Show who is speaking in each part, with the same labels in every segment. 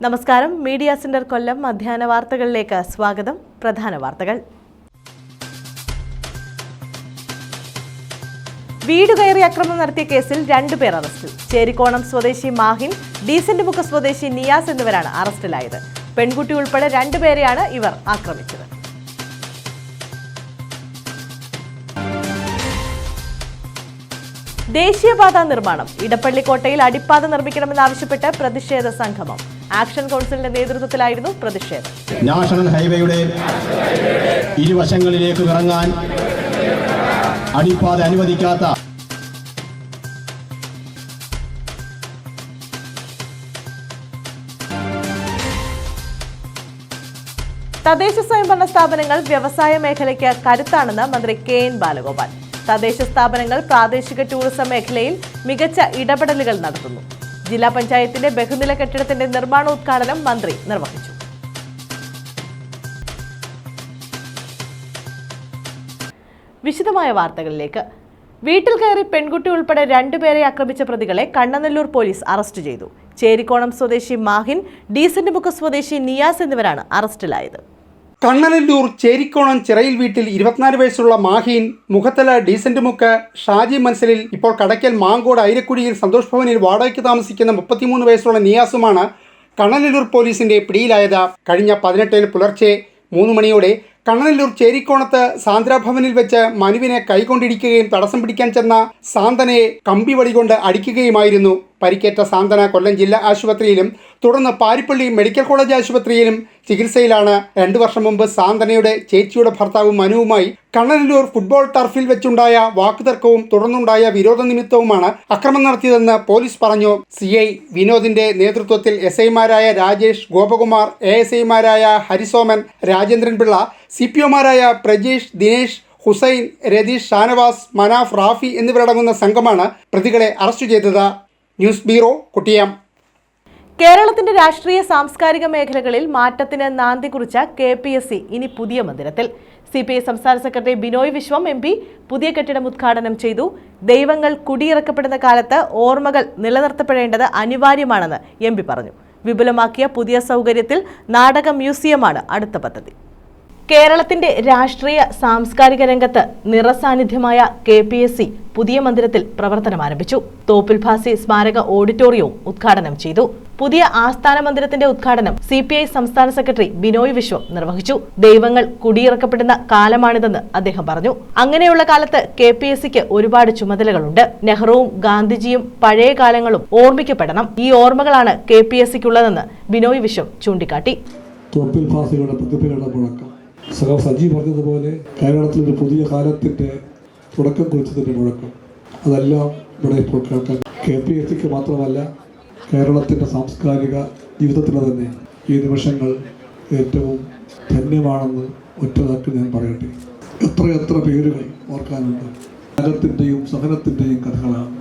Speaker 1: നമസ്കാരം. Media centre കൊല്ലം മധ്യാഹ്ന വാർത്തകളിലേക്ക് സ്വാഗതം. പ്രധാന വാർത്തകൾ. വീട് കയറി ആക്രമണം നടത്തിയ കേസിൽ 2 പേർ അറസ്റ്റിൽ. ചേരിക്കോണം സ്വദേശി മാഹിൻ, ഡീസന്റ് മുക്ക് സ്വദേശി നിയാസ് എന്നിവരാണ് അറസ്റ്റിലായത്. പെൺകുട്ടി ഉൾപ്പെടെ 2 പേരെയാണ് ഇവർ ആക്രമിച്ചത്. ദേശീയപാത നിർമ്മാണം. ഇടപ്പള്ളിക്കോട്ടയിൽ അടിപ്പാത നിർമ്മിക്കണമെന്നാവശ്യപ്പെട്ട് പ്രതിഷേധ സംഗമം. ആക്ഷൻ കൗൺസിലിന്റെ നേതൃത്വത്തിലായിരുന്നു പ്രതിഷേധം.
Speaker 2: നാഷണൽ ഹൈവേയുടെ ഇരുവശങ്ങളിലേക്ക് ഇറങ്ങാൻ അടിപ്പാത അനുവദിക്കാത്ത
Speaker 1: തദ്ദേശ സ്വയംഭരണ സ്ഥാപനങ്ങൾ വ്യവസായ മേഖലയ്ക്ക് കരുത്താണെന്ന് മന്ത്രി കെ.എൻ. ബാലഗോപാൽ. തദ്ദേശ സ്ഥാപനങ്ങൾ പ്രാദേശിക ടൂറിസം മേഖലയിൽ മികച്ച ഇടപെടലുകൾ നടത്തുന്നു. ജില്ലാ പഞ്ചായത്തിന്റെ ബഹുനില കെട്ടിടത്തിന്റെ നിർമ്മാണോദ്ഘാടനം മന്ത്രി നിർവഹിച്ചു. വിശദമായ വാർത്തകളിലേക്ക്. വീട്ടിൽ കയറി പെൺകുട്ടി ഉൾപ്പെടെ 2 പേരെ ആക്രമിച്ച പ്രതികളെ കണ്ണനല്ലൂർ പോലീസ് അറസ്റ്റ് ചെയ്തു. ചേരിക്കോണം സ്വദേശി മാഹിൻ, ഡീസന്റ് മുക്ക് സ്വദേശി നിയാസ് എന്നിവരാണ് അറസ്റ്റിലായത്.
Speaker 3: കണ്ണനല്ലൂർ ചേരിക്കോണം ചിറയിൽ വീട്ടിൽ 24 വയസ്സുള്ള മാഹീൻ, മുഖത്തല ഡീസന്റ് മുക്ക്, ഷാജി മൻസലിൽ, ഇപ്പോൾ കടയ്ക്കൽ മാങ്കോട് ഐരക്കുടിയിൽ സന്തോഷ് ഭവനിൽ വാടകയ്ക്ക് താമസിക്കുന്ന 33 വയസ്സുള്ള നിയാസുമാണ് കണ്ണനല്ലൂർ പോലീസിന്റെ പിടിയിലായത്. കഴിഞ്ഞ 18-ന് പുലർച്ചെ 3 മണിയോടെ കണ്ണനല്ലൂർ ചേരിക്കോണത്ത് സാന്ദ്രാഭവനിൽ വെച്ച് മനുവിനെ കൈകൊണ്ടിടിക്കുകയും തടസ്സം പിടിക്കാൻ ചെന്ന സാന്തനയെ കമ്പിവടി കൊണ്ട് അടിക്കുകയുമായിരുന്നു. പരിക്കേറ്റ സാന്തന കൊല്ലം ജില്ലാ ആശുപത്രിയിലും തുടർന്ന് പാരിപ്പള്ളി മെഡിക്കൽ കോളേജ് ആശുപത്രിയിലും ചികിത്സയിലാണ്. 2 വർഷം മുമ്പ് സാന്തനയുടെ ചേച്ചിയുടെ ഭർത്താവ് മനുവുമായി കണ്ണനല്ലൂർ ഫുട്ബോൾ ടർഫിൽ വെച്ചുണ്ടായ വാക്കുതർക്കവും തുടർന്നുണ്ടായ വിരോധ നിമിത്തവുമാണ് അക്രമം നടത്തിയതെന്ന് പോലീസ് പറഞ്ഞു. CI വിനോദിന്റെ നേതൃത്വത്തിൽ SI-മാരായ രാജേഷ്, ഗോപകുമാർ, ASI-മാരായ ഹരിസോമൻ, രാജേന്ദ്രൻ പിള്ള, CPO-മാരായ പ്രജീഷ്, ദിനേശ്, ഹുസൈൻ, രതീഷ്, ഷാനവാസ്, മനാഫ്, റാഫി എന്നിവരടങ്ങുന്ന സംഘമാണ് പ്രതികളെ അറസ്റ്റ് ചെയ്തത്. News bureau, കുട്ടിയം.
Speaker 1: കേരളത്തിന്റെ രാഷ്ട്രീയ സാംസ്കാരിക മേഖലകളിൽ മാറ്റത്തിന് നാന്ദി കുറിച്ച KPSC ഇനി പുതിയ മന്ദിരത്തിൽ. CPI സംസ്ഥാന സെക്രട്ടറി ബിനോയ് വിശ്വം MP പുതിയ കെട്ടിടം ഉദ്ഘാടനം ചെയ്തു. ദൈവങ്ങൾ കുടിയിറക്കപ്പെടുന്ന കാലത്ത് ഓർമ്മകൾ നിലനിർത്തപ്പെടേണ്ടത് അനിവാര്യമാണെന്ന് MP പറഞ്ഞു. വിപുലമാക്കിയ പുതിയ സൗകര്യത്തിൽ നാടക മ്യൂസിയമാണ് അടുത്ത പദ്ധതി. കേരളത്തിന്റെ രാഷ്ട്രീയ സാംസ്കാരിക രംഗത്ത് നിറസാന്നിധ്യമായ KPSC പുതിയ മന്ദിരത്തിൽ പ്രവർത്തനം ആരംഭിച്ചു. തോപ്പിൽ ഭാസി സ്മാരക ഓഡിറ്റോറിയവും ഉദ്ഘാടനം ചെയ്തു. പുതിയ ആസ്ഥാന മന്ദിരത്തിന്റെ ഉദ്ഘാടനം CPI സംസ്ഥാന സെക്രട്ടറി ബിനോയ് വിശ്വം നിർവഹിച്ചു. ദൈവങ്ങൾ കുടിയിറക്കപ്പെടുന്ന കാലമാണിതെന്ന് അദ്ദേഹം പറഞ്ഞു. അങ്ങനെയുള്ള കാലത്ത് KPSCക്ക് ഒരുപാട് ചുമതലകളുണ്ട്. നെഹ്റുവും ഗാന്ധിജിയും പഴയ കാലങ്ങളും ഓർമ്മിക്കപ്പെടണം. ഈ ഓർമ്മകളാണ് KPSCക്കുള്ളതെന്ന് ബിനോയ് വിശ്വം ചൂണ്ടിക്കാട്ടി.
Speaker 4: തോപ്പിൽ ഭാസിയുടെ പ്രതിഭയുടെ മുഴക്കം, സജി പറഞ്ഞതുപോലെ കേരളത്തിലൊരു പുതിയ കാലത്തിൻ്റെ തുടക്കം കുറിച്ചതിൻ്റെ മുഴക്കം, അതെല്ലാം ഇവിടെ ഇപ്പോൾ കേൾക്കാൻ KPSCക്ക് മാത്രമല്ല കേരളത്തിൻ്റെ സാംസ്കാരിക ജീവിതത്തിന് തന്നെ ഈ നിമിഷങ്ങൾ ഏറ്റവും ധന്യമാണെന്ന് ഒറ്റവാക്കിൽ ഞാൻ പറയട്ടെ. എത്ര പേരുകൾ ഓർക്കാനുണ്ട്. ത്യാഗത്തിൻ്റെയും സഹനത്തിൻ്റെയും കഥകളാണ്,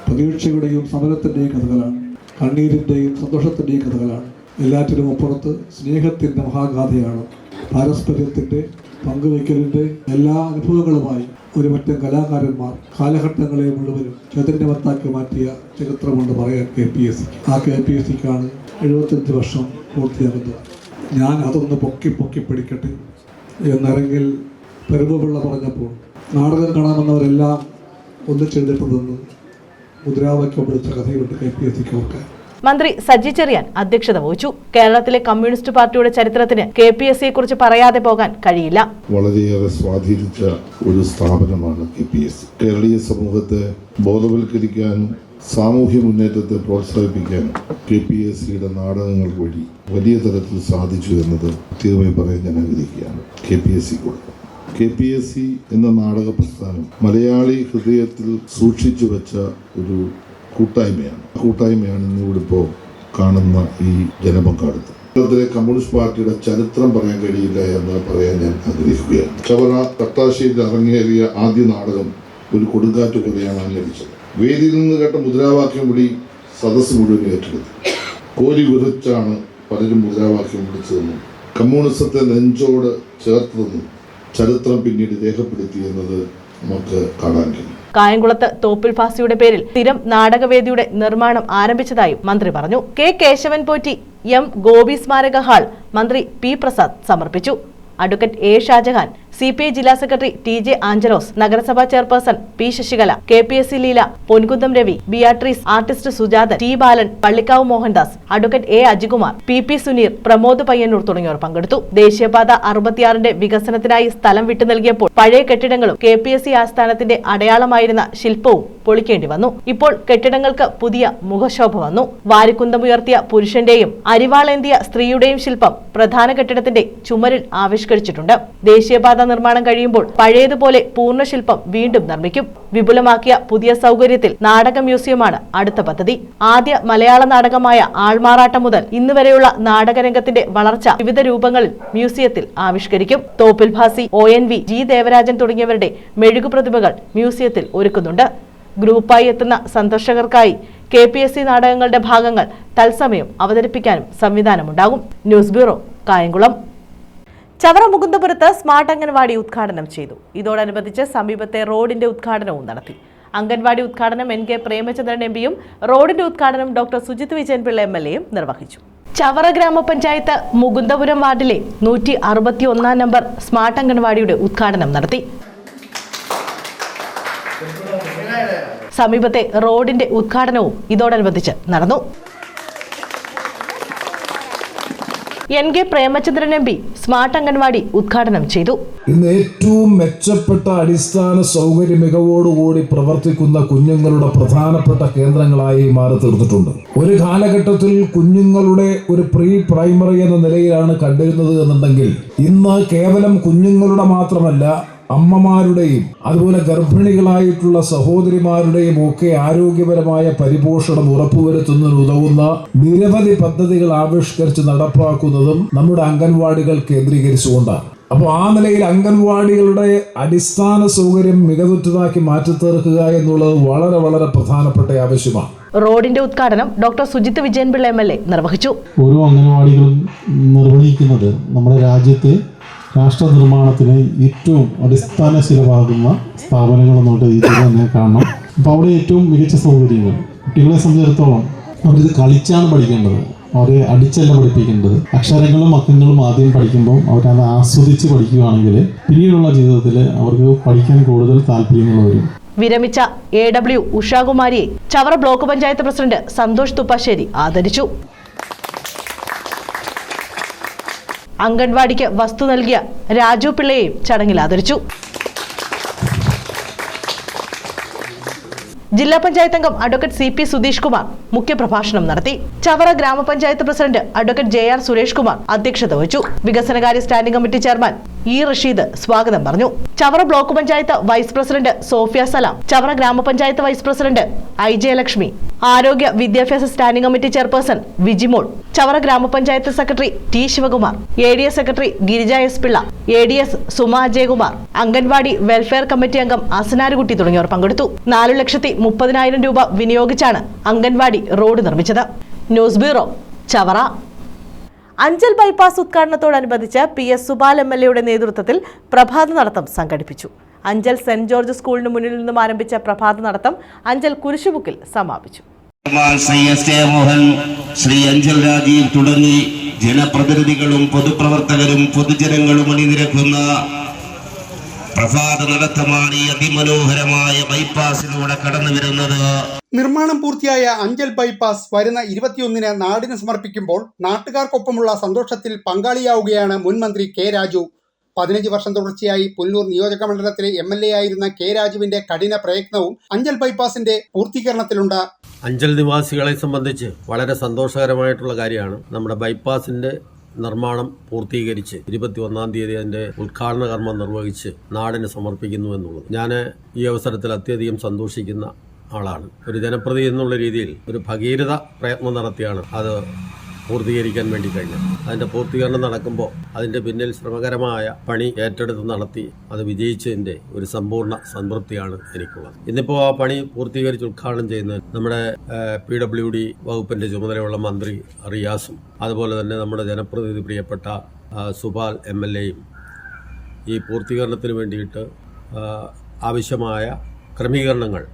Speaker 4: പ്രതീക്ഷയുടെയും സമരത്തിൻ്റെയും കഥകളാണ്, കണ്ണീരിൻ്റെയും സന്തോഷത്തിൻ്റെയും കഥകളാണ്. എല്ലാറ്റിനും അപ്പുറത്ത് സ്നേഹത്തിൻ്റെ മഹാഗാഥയാണ്. പാരസ്പര്യത്തിൻ്റെ പങ്കുവയ്ക്കലിൻ്റെ എല്ലാ അനുഭവങ്ങളുമായി ഒരുപറ്റം കലാകാരന്മാർ കാലഘട്ടങ്ങളെ മുഴുവനും ചൈതന്യവത്താക്കി മാറ്റിയ ചരിത്രമുണ്ട് പറയാൻ KPSC. ആ KPSCക്കാണ് 75 വർഷം പൂർത്തിയാകുന്നത്. ഞാൻ അതൊന്ന് പൊക്കി പിടിക്കട്ടെ എന്നരങ്ങിൽ പെരുമ്പുപിള്ള പറഞ്ഞപ്പോൾ നാടകം കാണാമെന്നവരെല്ലാം ഒന്നിച്ചെഴുതിട്ടതെന്ന് മുദ്രാവാക്യം പിടിച്ച കഥയുണ്ട് KPSCക്ക് ഓർക്കാൻ.
Speaker 1: മന്ത്രി സജി ചെറിയാൻ അധ്യക്ഷത വഹിച്ചു. കേരളത്തിലെ കമ്മ്യൂണിസ്റ്റ് പാർട്ടിയുടെ ചരിത്രത്തിന് KPSCയെ കുറിച്ച് പറയാതെ പോകാൻ കഴിയില്ല.
Speaker 5: വളരെയേറെ സ്വാധീനിച്ച ഒരു സ്ഥാപനമാണ് KPSC. കേരളീയ സമൂഹത്തെ ബോധവൽക്കരിക്കാനും സാമൂഹ്യ മുന്നേറ്റത്തെ പ്രോത്സാഹിപ്പിക്കാനും KPSCയുടെ നാടകങ്ങൾ വഴി വലിയ തരത്തിൽ സാധിച്ചു എന്നത് കൃത്യമായി പറയാൻ ഞാൻ ആഗ്രഹിക്കുകയാണ്. KPSC എന്ന നാടക പ്രസ്ഥാനം മലയാളി ഹൃദയത്തിൽ സൂക്ഷിച്ചു വെച്ച ഒരു കൂട്ടായ്മയാണ് ഇന്നിവിടെ ഇപ്പോൾ കാണുന്ന ഈ ജനപങ്കാളിത്തം. കേരളത്തിലെ കമ്മ്യൂണിസ്റ്റ് പാർട്ടിയുടെ ചരിത്രം പറയാൻ കഴിയില്ല എന്ന് പറയാൻ ഞാൻ ആഗ്രഹിക്കുകയാണ്. ചവറ തട്ടാശ്ശേരിയിൽ അരങ്ങേറിയ ആദ്യ നാടകം ഒരു കൊടുങ്കാറ്റ് പോലെയാണ് അലരിച്ചത്. വേദിയിൽ നിന്ന് കേട്ട മുദ്രാവാക്യം വിളി സദസ്സ് മുഴുവൻ ഏറ്റെടുത്തു. കോരി വിറിച്ചാണ് പലരും മുദ്രാവാക്യം വിളിച്ചതെന്നും കമ്മ്യൂണിസത്തെ നെഞ്ചോട് ചേർത്തതെന്നും ചരിത്രം പിന്നീട് രേഖപ്പെടുത്തിയെന്നത് നമുക്ക് കാണാൻ കഴിയും.
Speaker 1: കായംകുളത്ത് തോപ്പിൽ ഭാസിയുടെ പേരിൽ സ്ഥിരം നാടകവേദിയുടെ നിർമ്മാണം ആരംഭിച്ചതായും മന്ത്രി പറഞ്ഞു. കെ കേശവൻ പോറ്റി എം ഗോപി സ്മാരക ഹാൾ മന്ത്രി പി പ്രസാദ് സമർപ്പിച്ചു. അഡ്വക്കേറ്റ് എ ഷാജഹാൻ, CPI ജില്ലാ സെക്രട്ടറി TJ ആഞ്ചലോസ്, നഗരസഭാ chairperson P Sasikala, KPSC Leela, Ponkunnam Ravi, Beatrice, artist Sujathan, T Balan, Pallikkavu Mohandas, advocate A Ajikumar, PP Suneer, Pramod Payyanur തുടങ്ങിയവർ പങ്കെടുത്തു. ദേശീയപാത 66ന്റെ വികസനത്തിനായി സ്ഥലം വിട്ടു നൽകിയപ്പോൾ പഴയ കെട്ടിടങ്ങളും KPSC ആസ്ഥാനത്തിന്റെ അടയാളമായിരുന്ന ശില്പവും പൊളിക്കേണ്ടി വന്നു. ഇപ്പോൾ കെട്ടിടങ്ങൾക്ക് പുതിയ മുഖശോഭ വന്നു. വാരിക്കുന്തമുയർത്തിയ പുരുഷന്റെയും അരിവാളേന്തിയ സ്ത്രീയുടെയും ശില്പം പ്രധാന കെട്ടിടത്തിന്റെ ചുമരിൽ ആവിഷ്കരിച്ചിട്ടുണ്ട്. ദേശീയപാത നിർമ്മാണം കഴിയുമ്പോൾ പഴയതുപോലെ പൂർണ്ണശില്പം വീണ്ടും നിർമ്മിക്കും. വിപുലമാക്കിയ പുതിയ സൗകര്യത്തിൽ നാടക മ്യൂസിയമാണ് അടുത്ത പദ്ധതി. ആദ്യ മലയാള നാടകമായ ആൾമാറാട്ടം മുതൽ ഇന്ന് വരെയുള്ള നാടകരംഗത്തിന്റെ വളർച്ച വിവിധ രൂപങ്ങളിൽ മ്യൂസിയത്തിൽ ആവിഷ്കരിക്കും. തോപ്പിൽ ഭാസി, ONV, G ദേവരാജൻ തുടങ്ങിയവരുടെ മെഴുകുപ്രതിഭകൾ മ്യൂസിയത്തിൽ ഒരുക്കുന്നുണ്ട്. ഗ്രൂപ്പായി എത്തുന്ന സന്ദർശകർക്കായി KPSC നാടകങ്ങളുടെ ഭാഗങ്ങൾ തത്സമയം അവതരിപ്പിക്കാനും സംവിധാനമുണ്ടാകും. News bureau, Kayamkulam. ചവറ മുകുന്ദപുരത്ത് സ്മാർട്ട് അംഗൻവാടി ഉദ്ഘാടനം ചെയ്തു. ഇതോടനുബന്ധിച്ച് സമീപത്തെ റോഡിന്റെ ഉദ്ഘാടനവും നടത്തി. അംഗൻവാടി ഉദ്ഘാടനം NK പ്രേമചന്ദ്രൻ MPയും റോഡിന്റെ ഉദ്ഘാടനം ഡോക്ടർ സുജിത് വിജയൻപിള്ള MLAയും നിർവഹിച്ചു. ചവറ ഗ്രാമപഞ്ചായത്ത് മുകുന്ദപുരം വാർഡിലെ 161 നമ്പർ സ്മാർട്ട് അംഗൻവാടിയുടെ ഉദ്ഘാടനം നടത്തി. സമീപത്തെ റോഡിന്റെ ഉദ്ഘാടനവും ഇതോടനുബന്ധിച്ച് നടന്നു. NK Premachandran MP smart anganwadi ഉദ്ഘാടനം ചെയ്തു.
Speaker 6: ഇന്ന് ഏറ്റവും മെച്ചപ്പെട്ട അടിസ്ഥാന സൗകര്യ മികവോടുകൂടി പ്രവർത്തിക്കുന്ന കുഞ്ഞുങ്ങളുടെ പ്രധാനപ്പെട്ട കേന്ദ്രങ്ങളായി മാറി തീർന്നിട്ടുണ്ട്. ഒരു കാലഘട്ടത്തിൽ കുഞ്ഞുങ്ങളുടെ ഒരു പ്രീ പ്രൈമറി എന്ന നിലയിലാണ് കണ്ടിരുന്നത് എന്നുണ്ടെങ്കിൽ ഇന്ന് കേവലം കുഞ്ഞുങ്ങളുടെ മാത്രമല്ല അമ്മമാരുടെയും അതുപോലെ ഗർഭിണികളായിട്ടുള്ള സഹോദരിമാരുടെയും ഒക്കെ ആരോഗ്യപരമായ പരിപോഷണം ഉറപ്പുവരുത്തുന്നതിന് ഉതകുന്ന നിരവധി പദ്ധതികൾ ആവിഷ്കരിച്ച് നടപ്പാക്കുന്നതും നമ്മുടെ അംഗൻവാടികൾ കേന്ദ്രീകരിച്ചുകൊണ്ടാണ്. അപ്പോൾ ആ നിലയിൽ അംഗൻവാടികളുടെ അടിസ്ഥാന സൗകര്യം മികവുറ്റതാക്കി മാറ്റിത്തീർക്കുക എന്നുള്ളത് വളരെ വളരെ പ്രധാനപ്പെട്ട ആവശ്യമാണ്.
Speaker 1: റോഡിന്റെ ഉദ്ഘാടനം ഡോക്ടർ സുജിത് വിജയൻപിള്ള MLA നിർവഹിച്ചു.
Speaker 7: ഓരോ അംഗൻവാടികളും നിർവഹിക്കുന്നത് നമ്മുടെ രാജ്യത്തെ രാഷ്ട്ര നിർമ്മാണത്തിന് ഏറ്റവും അടിസ്ഥാന ശിലമാകുന്ന സ്ഥാപനങ്ങളെന്നുള്ള രീതിയിൽ തന്നെ കാണണം. അപ്പോൾ അവിടെ ഏറ്റവും മികച്ച സൗകര്യങ്ങൾ കുട്ടികളെ സംബന്ധിച്ചിടത്തോളം അവരിത് കളിച്ചാണ് പഠിക്കേണ്ടത്. അവരെ അടിച്ചല്ല പഠിപ്പിക്കേണ്ടത്. അക്ഷരങ്ങളും അക്കങ്ങളും ആദ്യം പഠിക്കുമ്പോൾ അവരത് ആസ്വദിച്ച് പഠിക്കുകയാണെങ്കിൽ പിന്നീടുള്ള ജീവിതത്തിൽ അവർക്ക് പഠിക്കാൻ കൂടുതൽ താല്പര്യങ്ങൾ വരും.
Speaker 1: വിരമിച്ച AW ഉഷാകുമാരിയെ ചവറ ബ്ലോക്ക് പഞ്ചായത്ത് പ്രസിഡന്റ് സന്തോഷ് തുപ്പാശ്ശേരി ആദരിച്ചു. അംഗൻവാടിക്ക് വസ്തു നൽകിയ രാജു പിള്ളയെയും ചടങ്ങിൽ ആദരിച്ചു. ജില്ലാ പഞ്ചായത്ത് അംഗം അഡ്വക്കേറ്റ് CP സുധീഷ് കുമാർ മുഖ്യപ്രഭാഷണം നടത്തി. Chavara grama panchayat president advocate JR Suresh Kumar അധ്യക്ഷത വഹിച്ചു. വികസനകാര്യ standing committee chairman E Rasheed സ്വാഗതം പറഞ്ഞു. Chavara block panchayat vice president Sofia Salam, Chavara grama panchayat vice president IJ Lakshmi, ആരോഗ്യ വിദ്യാഭ്യാസ standing committee chairperson Vijimol, Chavara grama panchayat secretary T Sivakumar, ADS secretary Girija S Pillai, ADS Suma Ajayakumar, anganwadi welfare committee അംഗം അസനാരുകുട്ടി തുടങ്ങിയവർ പങ്കെടുത്തു. 4,30,000 രൂപ വിനിയോഗിച്ചാണ് അംഗൻവാടി റോഡ് നിർമ്മിച്ചത്. News bureau, Chavara. Anchal bypass ഉദ്ഘാടനത്തോടനുബന്ധിച്ച് PS Subal MLAയുടെ നേതൃത്വത്തിൽ പ്രഭാത നടത്തം സംഘടിപ്പിച്ചു. അഞ്ചൽ സെന്റ് ജോർജ് സ്കൂളിന് മുന്നിൽ നിന്നും ആരംഭിച്ച പ്രഭാത നടത്തം അഞ്ചൽ കുരിശുമുക്കിൽ സമാപിച്ചു.
Speaker 8: ശ്രീ അഞ്ചൽ രാജീവ് തുടങ്ങി ജനപ്രതിനിധികളും പൊതുപ്രവർത്തകരും പൊതുജനങ്ങളും അണിനിരക്കുന്ന പ്രഭാത നടത്തമാണ് ഈ അതിമനോഹരമായ ബൈപ്പാസിലൂടെ കടന്നു വരുന്നത്.
Speaker 3: നിർമ്മാണം പൂർത്തിയായ അഞ്ചൽ ബൈപ്പാസ് വരുന്ന 21-ന് നാടിന് സമർപ്പിക്കുമ്പോൾ നാട്ടുകാർക്കൊപ്പമുള്ള സന്തോഷത്തിൽ പങ്കാളിയാവുകയാണ് മുൻ മന്ത്രി K രാജു. 15 വർഷം തുടർച്ചയായി പുല്ലൂർ നിയോജക മണ്ഡലത്തിലെ MLA ആയിരുന്ന K രാജുവിന്റെ കഠിന പ്രയത്നവും അഞ്ചൽ ബൈപ്പാസിന്റെ പൂർത്തീകരണത്തിലുണ്ട്.
Speaker 9: അഞ്ചൽ നിവാസികളെ സംബന്ധിച്ച് വളരെ സന്തോഷകരമായിട്ടുള്ള കാര്യമാണ് നമ്മുടെ ബൈപ്പാസിന്റെ നിർമ്മാണം പൂർത്തീകരിച്ച് 21-ാം തീയതി അതിന്റെ ഉദ്ഘാടന കർമ്മം നിർവഹിച്ച് നാടിന് സമർപ്പിക്കുന്നു എന്നുള്ളത് ഞാൻ ഈ അവസരത്തിൽ അത്യധികം സന്തോഷിക്കുന്ന ആളാണ്. ഒരു ജനപ്രതിനിധി എന്നുള്ള രീതിയിൽ ഒരു ഭഗീരഥ പ്രയത്നം നടത്തിയാണ് അത് പൂർത്തീകരിക്കാൻ വേണ്ടി കഴിഞ്ഞത്. അതിന്റെ പൂർത്തീകരണം നടക്കുമ്പോൾ അതിന്റെ പിന്നിൽ ശ്രമകരമായ പണി ഏറ്റെടുത്ത് നടത്തി അത് വിജയിച്ചതിന്റെ ഒരു സമ്പൂർണ്ണ സംതൃപ്തിയാണ് എനിക്കുള്ളത്. ഇന്നിപ്പോൾ ആ പണി പൂർത്തീകരിച്ച് ഉദ്ഘാടനം ചെയ്യുന്നത് നമ്മുടെ PWD വകുപ്പിന്റെ ചുമതലയുള്ള മന്ത്രി റിയാസും അതുപോലെ തന്നെ നമ്മുടെ ജനപ്രതിനിധി പ്രിയപ്പെട്ട സുബാൽ MLAയും ഈ പൂർത്തീകരണത്തിന് വേണ്ടിയിട്ട് ആവശ്യമായ ക്രമീകരണങ്ങൾ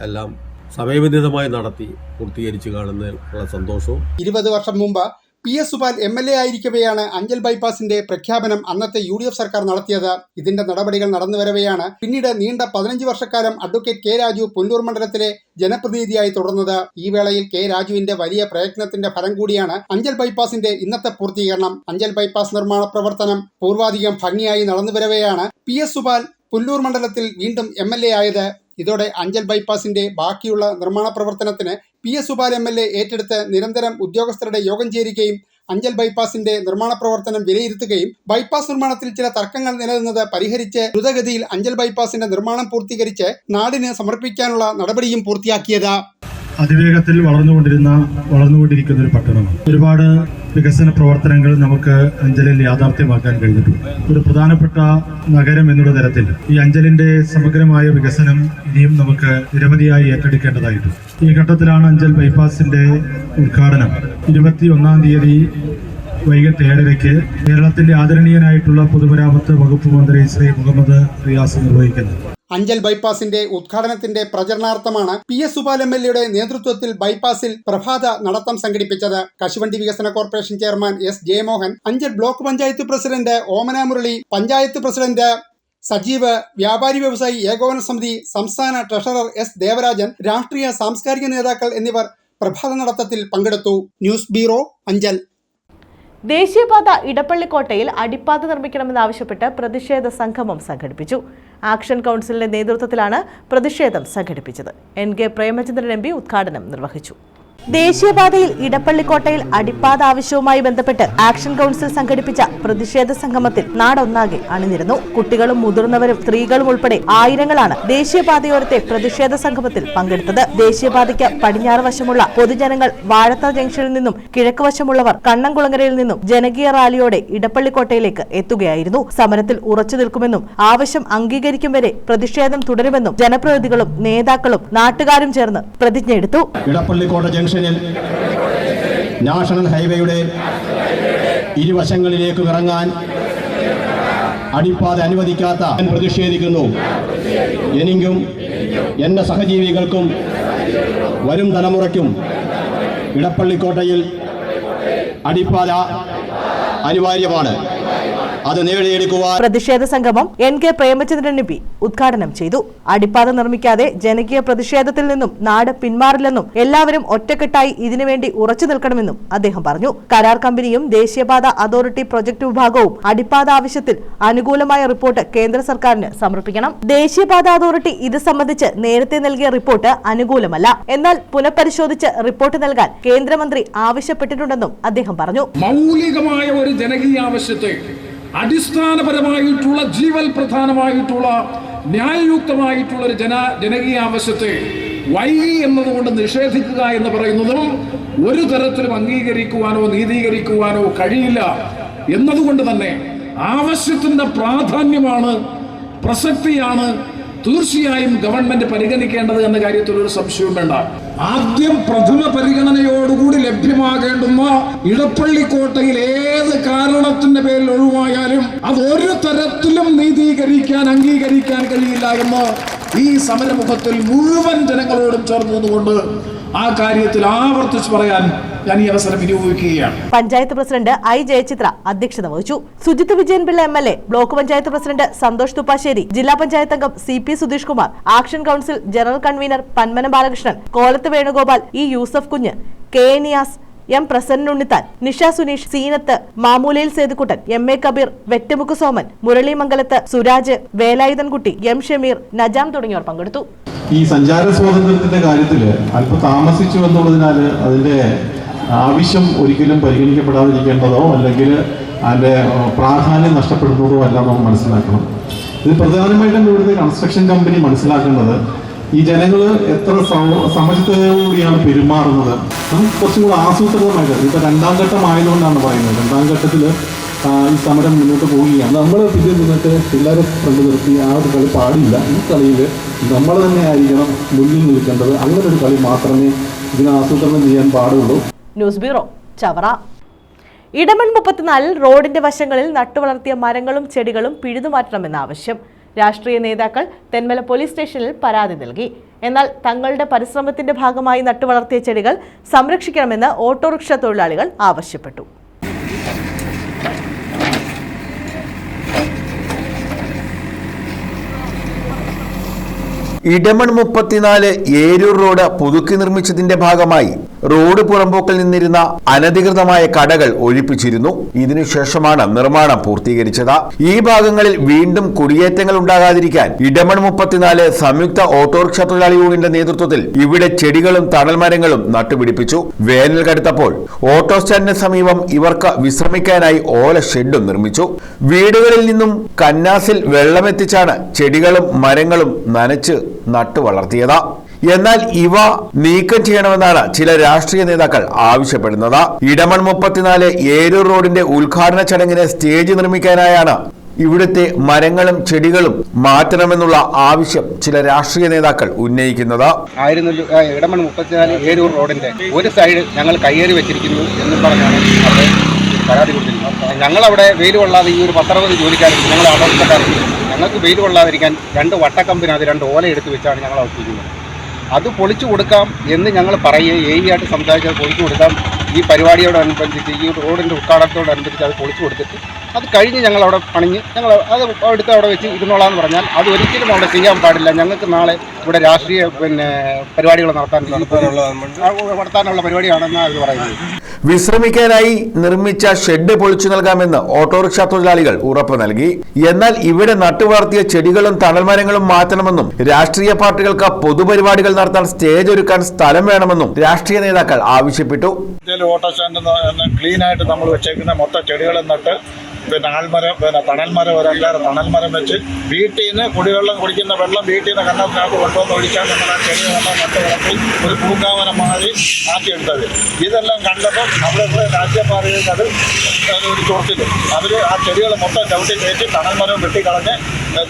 Speaker 9: എല്ലാം സമയബന്ധിതമായി നടത്തി പൂർത്തീകരിച്ചു കാണുന്നതിലുള്ള സന്തോഷവും.
Speaker 3: 20 വർഷം മുമ്പ് PS സുബാൽ MLA ആയിരിക്കവെയാണ് അഞ്ചൽ ബൈപ്പാസിന്റെ പ്രഖ്യാപനം അന്നത്തെ UDF സർക്കാർ നടത്തിയത്. ഇതിന്റെ നടപടികൾ നടന്നുവരവെയാണ് പിന്നീട് നീണ്ട 15 വർഷക്കാലം അഡ്വക്കേറ്റ് K. രാജു പുല്ലൂർ മണ്ഡലത്തിലെ ജനപ്രതിനിധിയായി തുടർന്നത്. ഈ വേളയിൽ K. രാജുവിന്റെ വലിയ പ്രയത്നത്തിന്റെ ഫലം കൂടിയാണ് അഞ്ചൽ ബൈപ്പാസിന്റെ ഇന്നത്തെ പൂർത്തീകരണം. അഞ്ചൽ ബൈപ്പാസ് നിർമ്മാണ പ്രവർത്തനം പൂർവാധികം ഭംഗിയായി നടന്നുവരവെയാണ് PS സുബാൽ പുല്ലൂർ മണ്ഡലത്തിൽ വീണ്ടും MLA ആയത്. ഇതോടെ അഞ്ചൽ ബൈപ്പാസിന്റെ ബാക്കിയുള്ള നിർമ്മാണ പ്രവർത്തനത്തിന് PS സുബാൽ MLA ഏറ്റെടുത്ത് നിരന്തരം ഉദ്യോഗസ്ഥരുടെ യോഗം ചേരുകയും അഞ്ചൽ ബൈപ്പാസിന്റെ നിർമ്മാണ പ്രവർത്തനം വിലയിരുത്തുകയും ബൈപ്പാസ് നിർമ്മാണത്തിൽ ചില തർക്കങ്ങൾ നിലനിന്നത് പരിഹരിച്ച് ദ്രുതഗതിയിൽ അഞ്ചൽ ബൈപ്പാസിന്റെ നിർമ്മാണം പൂർത്തീകരിച്ച് നാടിന് സമർപ്പിക്കാനുള്ള നടപടിയും പൂർത്തിയാക്കിയത്.
Speaker 10: അതിവേഗത്തിൽ വളർന്നുകൊണ്ടിരിക്കുന്ന ഒരു പട്ടണമാണ്. ഒരുപാട് വികസന പ്രവർത്തനങ്ങൾ നമുക്ക് അഞ്ചലിൽ യാഥാർത്ഥ്യമാക്കാൻ കഴിഞ്ഞിട്ടുണ്ട്. ഒരു പ്രധാനപ്പെട്ട നഗരം എന്നുള്ള തരത്തിൽ ഈ അഞ്ചലിന്റെ സമഗ്രമായ വികസനം ഇനിയും നമുക്ക് നിരവധിയായി ഏറ്റെടുക്കേണ്ടതായിട്ടുണ്ട്. ഈ ഘട്ടത്തിലാണ് അഞ്ചൽ ബൈപ്പാസിന്റെ ഉദ്ഘാടനം 21-ാം തീയതി വൈകിട്ട് 7:30 കേരളത്തിന്റെ ആദരണീയനായിട്ടുള്ള പൊതുമരാമത്ത് വകുപ്പ് മന്ത്രി ശ്രീ മുഹമ്മദ് റിയാസ് നിർവഹിക്കുന്നത്.
Speaker 3: അഞ്ചൽ ബൈപ്പാസിന്റെ ഉദ്ഘാടനത്തിന്റെ പ്രചരണാർത്ഥമാണ് PS സുബാൽ MLAയുടെ നേതൃത്വത്തിൽ ബൈപ്പാസിൽ പ്രഭാത നടത്തം സംഘടിപ്പിച്ചത്. കശുവണ്ടി വികസന corporation chairman S. Jayamohan, Anchal block panchayat president Omana Murali, panchayat president Sajeev, വ്യാപാരി വ്യവസായി ഏകോപന സമിതി സംസ്ഥാന ട്രഷറർ S. ദേവരാജൻ, രാഷ്ട്രീയ സാംസ്കാരിക നേതാക്കൾ എന്നിവർ പ്രഭാത നടത്തത്തിൽ പങ്കെടുത്തു. News bureau, Anchal.
Speaker 1: ദേശീയപാത ഇടപ്പള്ളിക്കോട്ടയിൽ അടിപ്പാത നിർമ്മിക്കണമെന്നാവശ്യപ്പെട്ട് പ്രതിഷേധ സംഗമം സംഘടിപ്പിച്ചു. ആക്ഷൻ കൗൺസിലിന്റെ നേതൃത്വത്തിലാണ് പ്രതിഷേധം സംഘടിപ്പിച്ചത്. NK പ്രേമചന്ദ്രൻ MP ഉദ്ഘാടനം നിർവഹിച്ചു. ദേശീയപാതയിൽ ഇടപ്പള്ളിക്കോട്ടയിൽ അടിപ്പാത ആവശ്യവുമായി ബന്ധപ്പെട്ട് ആക്ഷൻ കൗൺസിൽ സംഘടിപ്പിച്ച പ്രതിഷേധ സംഗമത്തിൽ നാടൊന്നാകെ അണിനിരന്നു. കുട്ടികളും മുതിർന്നവരും സ്ത്രീകളും ഉൾപ്പെടെ ആയിരങ്ങളാണ് ദേശീയപാതയോരത്തെ പ്രതിഷേധ സംഗമത്തിൽ പങ്കെടുത്തത്. ദേശീയപാതയ്ക്ക് പടിഞ്ഞാറ് വശമുള്ള പൊതുജനങ്ങൾ വാഴത്ത ജംഗ്ഷനിൽ നിന്നും കിഴക്ക് വശമുള്ളവർ കണ്ണംകുളങ്ങരയിൽ നിന്നും ജനകീയ റാലിയോടെ ഇടപ്പള്ളിക്കോട്ടയിലേക്ക് എത്തുകയായിരുന്നു. സമരത്തിൽ ഉറച്ചു നിൽക്കുമെന്നും ആവശ്യം അംഗീകരിക്കും വരെ പ്രതിഷേധം തുടരുമെന്നും ജനപ്രതിനിധികളും നേതാക്കളും നാട്ടുകാരും ചേർന്ന് പ്രതിജ്ഞയെടുത്തു.
Speaker 2: ഇടപ്പള്ളിക്കോട്ട ജംഗ്ഷനിൽ നാഷണൽ ഹൈവേയുടെ ഇരുവശങ്ങളിലേക്ക് ഇറങ്ങാൻ അടിപ്പാത അനുവദിക്കാത്ത പ്രതിഷേധിക്കുന്നു. എനിക്കും എന്റെ സഹജീവികൾക്കും വരും തലമുറയ്ക്കും ഇടപ്പള്ളിക്കോട്ടയിൽ അടിപ്പാത അനിവാര്യമാണ്. അത് നേടിയെടുക്കുവാൻ
Speaker 1: പ്രതിഷേധ സംഗമം NK പ്രേമചന്ദ്രൻ MP ഉദ്ഘാടനം ചെയ്തു. അടിപ്പാത നിർമ്മിക്കാതെ ജനകീയ പ്രതിഷേധത്തിൽ നിന്നും നാട് പിന്മാറില്ലെന്നും എല്ലാവരും ഒറ്റക്കെട്ടായി ഇതിനുവേണ്ടി ഉറച്ചു നിൽക്കണമെന്നും അദ്ദേഹം പറഞ്ഞു. കരാർ കമ്പനിയും ദേശീയപാത അതോറിറ്റി പ്രൊജക്ട് വിഭാഗവും അടിപ്പാത ആവശ്യത്തിൽ അനുകൂലമായ റിപ്പോർട്ട് കേന്ദ്ര സർക്കാരിന് സമർപ്പിക്കണം. ദേശീയപാത അതോറിറ്റി ഇത് സംബന്ധിച്ച് നേരത്തെ നൽകിയ റിപ്പോർട്ട് അനുകൂലമല്ല. എന്നാൽ പുനഃപരിശോധിച്ച് റിപ്പോർട്ട് നൽകാൻ കേന്ദ്രമന്ത്രി ആവശ്യപ്പെട്ടിട്ടുണ്ടെന്നും അദ്ദേഹം പറഞ്ഞു.
Speaker 6: മൗലികമായ ഒരു ജനകീയ ആവശ്യത്തെ അടിസ്ഥാനപരമായിട്ടുള്ള ജീവൽ പ്രധാനമായിട്ടുള്ള ന്യായയുക്തമായിട്ടുള്ള ഒരു ജനകീയ ആവശ്യത്തെ വൈകി എന്നതുകൊണ്ട് നിഷേധിക്കുക എന്ന് പറയുന്നതും ഒരു തരത്തിലും അംഗീകരിക്കുവാനോ നീതീകരിക്കുവാനോ കഴിയില്ല. എന്നതുകൊണ്ട് തന്നെ ആവശ്യത്തിന്റെ പ്രാധാന്യമാണ്, പ്രസക്തിയാണ് തീർച്ചയായും ഗവൺമെന്റ് പരിഗണിക്കേണ്ടത് എന്ന കാര്യത്തിൽ ഒരു സംശയവും വേണ്ട. ആദ്യം പ്രഥമ പരിഗണനയോടുകൂടി ലഭ്യമാകേണ്ടുന്ന ഇടപ്പള്ളിക്കോട്ടയിൽ ഏത് കാരണത്തിന്റെ പേരിൽ ഒഴിവായാലും അത് ഒരു തരത്തിലും നീതീകരിക്കാൻ അംഗീകരിക്കാൻ കഴിയില്ല എന്ന് ഈ സമരമുഖത്തിൽ മുഴുവൻ ജനങ്ങളോടും ചേർന്നുകൊണ്ട് ആ കാര്യത്തിൽ ആവർത്തിച്ച് പറയാൻ ഞാൻ ഈ അവസരം വിനിയോഗിക്കുകയാണ്.
Speaker 1: Panchayat president I. ജയചിത്ര അധ്യക്ഷത വഹിച്ചു. Sujith Vijayan Pillai MLA, block panchayat president Santhosh Thuppassery, ജില്ലാ പഞ്ചായത്ത് അംഗം CP Sudheesh Kumar, action council general convener Panmanam Balakrishnan, Kolath Venugopal, E. Yusuf Kunju, K. Niyas, M. Prasannan Unnithan, Nisha Suneesh, Zeenath, മാമൂലയിൽ Sethukuttan, MA Kabir, Vettamukku Soman, മുരളിമംഗലത്ത് Suraj, Velayudhankutty, M. Shameer, Najam തുടങ്ങിയവർ പങ്കെടുത്തു.
Speaker 7: ഈ സഞ്ചാര സ്വാതന്ത്ര്യത്തിന്റെ കാര്യത്തിൽ അല്പം താമസിച്ചു എന്നുള്ളതിനാൽ അതിന്റെ ആവശ്യം ഒരിക്കലും പരിഗണിക്കപ്പെടാതിരിക്കേണ്ടതോ അല്ലെങ്കിൽ അതിന്റെ പ്രാധാന്യം നഷ്ടപ്പെടുന്നതോ അല്ല നമ്മൾ മനസ്സിലാക്കണം. ഇത് പ്രധാനമായിട്ടും ഇവിടുത്തെ കൺസ്ട്രക്ഷൻ കമ്പനി മനസ്സിലാക്കേണ്ടത് ഈ ജനങ്ങൾ എത്ര സമചിത്തതയോടുകൂടിയാണ് പെരുമാറുന്നത്. കുറച്ചും കൂടെ ആസൂത്രിതമായിട്ട് ഇപ്പൊ 2ാം ഘട്ടം ആയതുകൊണ്ടാണ് പറയുന്നത്. 2ാം ഘട്ടത്തിൽ ഈ സമരം മുന്നോട്ട് പോവുകയാണ്. നമ്മൾ പിന്നെ നിന്നിട്ട് പിള്ളേരെ കണ്ടു നിർത്തി ആ ഒരു കളി പാടില്ല. ഈ കളിയിൽ നമ്മൾ തന്നെ ആയിരിക്കണം മുന്നിൽ നിൽക്കേണ്ടത്. അങ്ങനെ ഒരു കളി മാത്രമേ ഇതിനെ ആസൂത്രണം ചെയ്യാൻ പാടുള്ളൂ.
Speaker 1: News bureau, Chavara. ഇടമൺ 34 റോഡിന്റെ വശങ്ങളിൽ നട്ടുവളർത്തിയ മരങ്ങളും ചെടികളും പിഴുതുമാറ്റണമെന്ന ആവശ്യം. രാഷ്ട്രീയ നേതാക്കൾ തെന്മല പോലീസ് സ്റ്റേഷനിൽ പരാതി നൽകി. എന്നാൽ തങ്ങളുടെ പരിശ്രമത്തിന്റെ ഭാഗമായി നട്ടുവളർത്തിയ ചെടികൾ സംരക്ഷിക്കണമെന്ന് ഓട്ടോറിക്ഷ തൊഴിലാളികൾ ആവശ്യപ്പെട്ടു.
Speaker 11: ഇടമൺ 34 ഏരൂർ റോഡ് പുതുക്കി നിർമ്മിച്ചതിന്റെ ഭാഗമായി റോഡ് പുറമ്പോക്കിൽ നിന്നിരുന്ന അനധികൃതമായ കടകൾ ഒഴിപ്പിച്ചിരുന്നു. ഇതിനുശേഷമാണ് നിർമ്മാണം പൂർത്തീകരിച്ചത്. ഈ ഭാഗങ്ങളിൽ വീണ്ടും കുടിയേറ്റങ്ങൾ ഉണ്ടാകാതിരിക്കാൻ ഇടമൺ 34 സംയുക്ത ഓട്ടോറിക്ഷ തൊഴിലാളി യൂണിയന്റെ നേതൃത്വത്തിൽ ഇവിടെ ചെടികളും തണൽ മരങ്ങളും നട്ടുപിടിപ്പിച്ചു. വേനൽ കടുത്തപ്പോൾ ഓട്ടോ സ്റ്റാൻഡിന് സമീപം ഇവർക്ക് വിശ്രമിക്കാനായി ഓല ഷെഡും നിർമ്മിച്ചു. വീടുകളിൽ നിന്നും കന്നാസിൽ വെള്ളമെത്തിച്ചാണ് ചെടികളും മരങ്ങളും നനച്ച് നട്ടു വളർത്തിയത്. എന്നാൽ ഇവ നീക്കം ചെയ്യണമെന്നാണ് ചില രാഷ്ട്രീയ നേതാക്കൾ ആവശ്യപ്പെടുന്നത്. ഇടമൺ 34 ഏരൂർ റോഡിന്റെ ഉദ്ഘാടന ചടങ്ങിന് സ്റ്റേജ് നിർമ്മിക്കാനായാണ് ഇവിടുത്തെ മരങ്ങളും ചെടികളും മാറ്റണമെന്നുള്ള ആവശ്യം ചില രാഷ്ട്രീയ നേതാക്കൾ ഉന്നയിക്കുന്നത്.
Speaker 3: ഇടമൺ 34 ഏരൂർ റോഡിന്റെ ഒരു സൈഡ് ഞങ്ങൾ കയ്യേറി വെച്ചിരിക്കുന്നു എന്നും പറഞ്ഞാണ് അവിടെ പരാതി കൊടുത്തിരിക്കുന്നത്. ഞങ്ങളവിടെ വെയിൽ കൊള്ളാതെ ഈ ഒരു 10-60 ജോലിക്കാരുണ്ട്, ഞങ്ങൾ അപകടക്കാരുണ്ട്. ഞങ്ങൾക്ക് വെയിൽ കൊള്ളാതിരിക്കാൻ 2 വട്ടക്കമ്പിനകത്ത് 2 ഓല എടുത്ത് വെച്ചാണ് ഞങ്ങൾ അവതരിപ്പിക്കുന്നത്. അത് പൊളിച്ചു കൊടുക്കാം എന്ന് ഞങ്ങൾ പറയുകയും ആയിട്ട് സംസാരിച്ചത് പൊളിച്ചു കൊടുക്കാം. ഈ പരിപാടിയോടനുബന്ധിച്ച് ഈ റോഡിൻ്റെ ഉദ്ഘാടനത്തോടനുബന്ധിച്ച് അത് പൊളിച്ചു കൊടുത്തിട്ട് അത് കഴിഞ്ഞ് ഞങ്ങൾ അവിടെ പണിഞ്ഞ് ഞങ്ങൾ അത് എടുത്ത് അവിടെ വെച്ച് ഇരുന്നോളാന്ന് പറഞ്ഞാൽ അത് ഒരിക്കലും അവിടെ ചെയ്യാൻ പാടില്ല. ഞങ്ങൾക്ക് നാളെ ഇവിടെ രാഷ്ട്രീയ പരിപാടികൾ നടത്താനുള്ള പരിപാടിയാണെന്നാണ് അത് പറയുന്നത്.
Speaker 11: വിശ്രമിക്കാനായി നിർമ്മിച്ച ഷെഡ് പൊളിച്ചു നൽകാമെന്ന് ഓട്ടോറിക്ഷ തൊഴിലാളികൾ ഉറപ്പ് നൽകി. എന്നാൽ ഇവിടെ നട്ടുവളർത്തിയ ചെടികളും തണൽമരങ്ങളും മാറ്റണമെന്നും രാഷ്ട്രീയ പാർട്ടികൾക്ക് പൊതുപരിപാടികൾ നടത്താൻ സ്റ്റേജ് ഒരുക്കാൻ സ്ഥലം വേണമെന്നും രാഷ്ട്രീയ നേതാക്കൾ ആവശ്യപ്പെട്ടു.
Speaker 12: ഓട്ടോ സ്റ്റാൻഡ് ക്ലീൻ ആയിട്ട് നമ്മൾ വെച്ചേക്കുന്ന മൊത്തം ചെടികളും നട്ട് ആൽമരം തണൽമരം ഒരല്ലാതെ തണൽമരം വെച്ച് വീട്ടിൽ നിന്ന് കുടിവെള്ളം കുടിക്കുന്ന വെള്ളം വീട്ടിൽ നിന്ന് കണ്ണത്തിനകത്ത് കൊണ്ടുവന്ന് ഒഴിച്ചാൽ നമ്മൾ ആ ചെടി വെള്ളം നട്ട് വളർത്തി ഒരു പൂങ്കാവനമായി മാറ്റിയെടുത്തത്. ഇതെല്ലാം കണ്ടപ്പോൾ നമ്മളിവിടെ രാഷ്ട്രീയ പാർട്ടികൾക്ക് അത് ഒരു ചോർത്തില്ല. അവർ ആ ചെടികൾ മൊത്തം ചവിട്ടി തേച്ച് തണൽമരം വെട്ടിക്കളഞ്ഞ്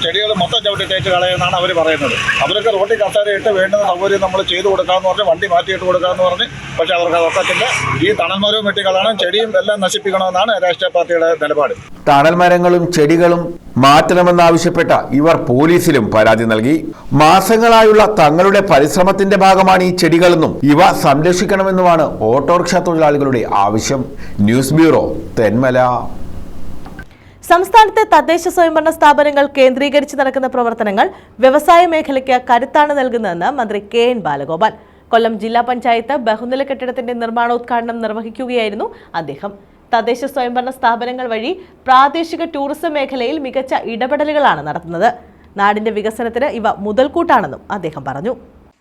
Speaker 12: ചെടികൾ മൊത്തം ചവിട്ടി തേച്ച് കളയുമെന്നാണ് അവർ പറയുന്നത്. അവരൊക്കെ റോട്ടിൽ കസേരയിട്ട് വേണ്ടുന്ന സൗകര്യം നമ്മൾ ചെയ്തു കൊടുക്കാമെന്ന് പറഞ്ഞ് വണ്ടി മാറ്റിയിട്ട് കൊടുക്കാമെന്ന് പറഞ്ഞ്, പക്ഷെ അവർക്ക് അത് ഒക്കത്തില്ല. ഈ തണൽമരവും വെട്ടിക്കളയണം, ചെടിയും എല്ലാം നശിപ്പിക്കണമെന്നാണ് രാഷ്ട്രീയ പാർട്ടിയുടെ നിലപാട്.
Speaker 11: തണൽ മരങ്ങളും ചെടികളും മാറ്റണമെന്നാവശ്യപ്പെട്ട ഇവർ പോലീസിലും പരാതി നൽകി. മാസങ്ങളായുള്ള തങ്ങളുടെ പരിശ്രമത്തിന്റെ ഭാഗമാണ് ഈ ചെടികളെന്നും ഇവ സംരക്ഷിക്കണമെന്നുമാണ് ഓട്ടോറിക്ഷ തൊഴിലാളികളുടെ ആവശ്യം. News bureau, Thenmala.
Speaker 1: സംസ്ഥാനത്തെ തദ്ദേശ സ്വയംഭരണ സ്ഥാപനങ്ങൾ കേന്ദ്രീകരിച്ച് നടക്കുന്ന പ്രവർത്തനങ്ങൾ വ്യവസായ മേഖലയ്ക്ക് കരുത്താണ് നൽകുന്നതെന്ന് മന്ത്രി KN ബാലഗോപാൽ. കൊല്ലം ജില്ലാ പഞ്ചായത്ത് ബഹുനില കെട്ടിടത്തിന്റെ നിർമ്മാണോദ്ഘാടനം നിർവഹിക്കുകയായിരുന്നു അദ്ദേഹം. തദ്ദേശ സ്വയംഭരണ സ്ഥാപനങ്ങൾ വഴി പ്രാദേശിക ടൂറിസം മേഖലയിൽ മികച്ച ഇടപെടലുകളാണ് നടത്തുന്നത്. നാടിന്റെ വികസനത്തിന് ഇവ മുതൽക്കൂട്ടാണെന്നും അദ്ദേഹം പറഞ്ഞു.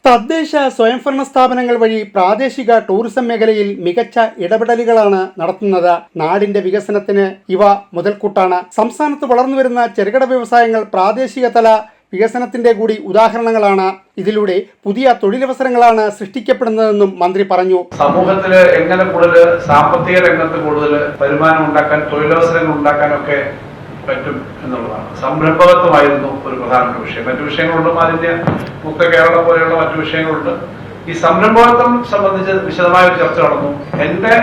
Speaker 3: തദ്ദേശ സ്വയംഭരണ സ്ഥാപനങ്ങൾ വഴി പ്രാദേശിക ടൂറിസം മേഖലയിൽ മികച്ച ഇടപെടലുകളാണ് നടത്തുന്നത്. നാടിന്റെ വികസനത്തിന് ഇവ മുതൽക്കൂട്ടാണ്. സംസ്ഥാനത്ത് വളർന്നുവരുന്ന ചെറുകിട വ്യവസായങ്ങൾ പ്രാദേശിക തല വികസനത്തിന്റെ കൂടി ഉദാഹരണങ്ങളാണ്. ഇതിലൂടെ പുതിയ തൊഴിലവസരങ്ങളാണ് സൃഷ്ടിക്കപ്പെടുന്നതെന്നും മന്ത്രി പറഞ്ഞു.
Speaker 13: സമൂഹത്തില് എങ്ങനെ കൂടുതൽ സാമ്പത്തിക രംഗത്ത് കൂടുതൽ വരുമാനം ഉണ്ടാക്കാൻ, തൊഴിലവസരങ്ങൾ ഉണ്ടാക്കാനൊക്കെ പറ്റും എന്നുള്ളതാണ്. സംരംഭകത്വമായിരുന്നു ഒരു പ്രധാനപ്പെട്ട വിഷയം. മറ്റു വിഷയങ്ങളുണ്ട്, മാലിന്യ മുക്ത കേരളം പോലെയുള്ള മറ്റു വിഷയങ്ങളുണ്ട്. ഈ സംരംഭകത്വം സംബന്ധിച്ച് വിശദമായ ഒരു ചർച്ച നടന്നു. എന്റെ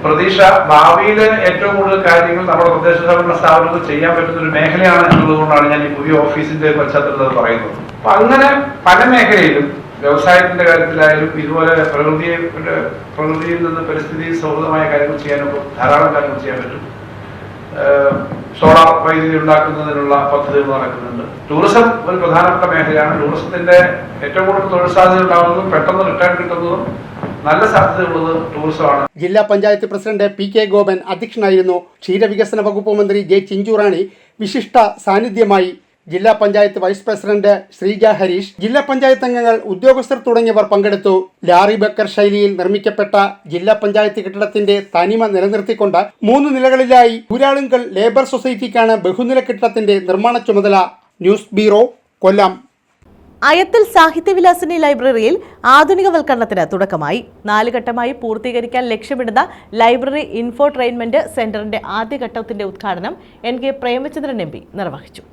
Speaker 13: പ്രതീക്ഷ ഭാവിയിൽ ഏറ്റവും കൂടുതൽ കാര്യങ്ങൾ നമ്മുടെ തദ്ദേശ സ്വയംഭരണ സ്ഥാപനങ്ങൾ ചെയ്യാൻ പറ്റുന്ന ഒരു മേഖലയാണ് എന്നുള്ളതുകൊണ്ടാണ് ഞാൻ ഈ പുതിയ ഓഫീസിന്റെ പശ്ചാത്തലത്തിൽ പറയുന്നത്. അപ്പൊ അങ്ങനെ പല മേഖലയിലും, വ്യവസായത്തിന്റെ കാര്യത്തിലായാലും ഇതുപോലെ പ്രകൃതിയിൽ നിന്ന് പരിസ്ഥിതി സൗഹൃദമായ കാര്യങ്ങൾ ചെയ്യാനൊക്കെ ധാരാളം കാര്യങ്ങൾ ചെയ്യാൻ പറ്റും. സോളാർ വൈദ്യുതി ഉണ്ടാക്കുന്നതിനുള്ള പദ്ധതികൾ നടക്കുന്നുണ്ട്. ടൂറിസം ഒരു പ്രധാനപ്പെട്ട മേഖലയാണ്. ടൂറിസത്തിന്റെ ഏറ്റവും കൂടുതൽ തൊഴിൽ സാധ്യത ഉണ്ടാകുന്നതും പെട്ടെന്ന് റിട്ടേൺ കിട്ടുന്നതും നല്ല സാധ്യതയുള്ളത് ടൂറിസമാണ്.
Speaker 3: ജില്ലാ പഞ്ചായത്ത് പ്രസിഡന്റ് PK ഗോപൻ അധ്യക്ഷനായിരുന്നു. ക്ഷീരവികസന വകുപ്പ് മന്ത്രി J ചിഞ്ചുറാണി വിശിഷ്ട സാന്നിധ്യമായി. ജില്ലാ പഞ്ചായത്ത് വൈസ് പ്രസിഡന്റ് ശ്രീജ ഹരീഷ്, ജില്ലാ പഞ്ചായത്ത് അംഗങ്ങൾ, ഉദ്യോഗസ്ഥർ തുടങ്ങിയവർ പങ്കെടുത്തു. ലാറി ബക്കർ ശൈലിയിൽ നിർമ്മിക്കപ്പെട്ട ജില്ലാ പഞ്ചായത്ത് കെട്ടിടത്തിന്റെ തനിമ നിലനിർത്തിക്കൊണ്ട് 3 നിലകളിലായി ഊരാളുങ്കൽ ലേബർ സൊസൈറ്റിക്കാണ് ബഹുനില കെട്ടിടത്തിന്റെ നിർമ്മാണ ചുമതല. ന്യൂസ് ബ്യൂറോ, കൊല്ലം.
Speaker 1: അയത്തിൽ സാഹിത്യവിലാസിനി ലൈബ്രറിയിൽ ആധുനികവൽക്കരണത്തിന് തുടക്കമായി. 4 ഘട്ടമായി പൂർത്തീകരിക്കാൻ ലക്ഷ്യമിടുന്ന ലൈബ്രറി ഇൻഫോട്രെയിൻമെന്റ് സെന്ററിന്റെ ആദ്യഘട്ടത്തിന്റെ ഉദ്ഘാടനം NK പ്രേമചന്ദ്രൻ MP നിർവഹിച്ചു.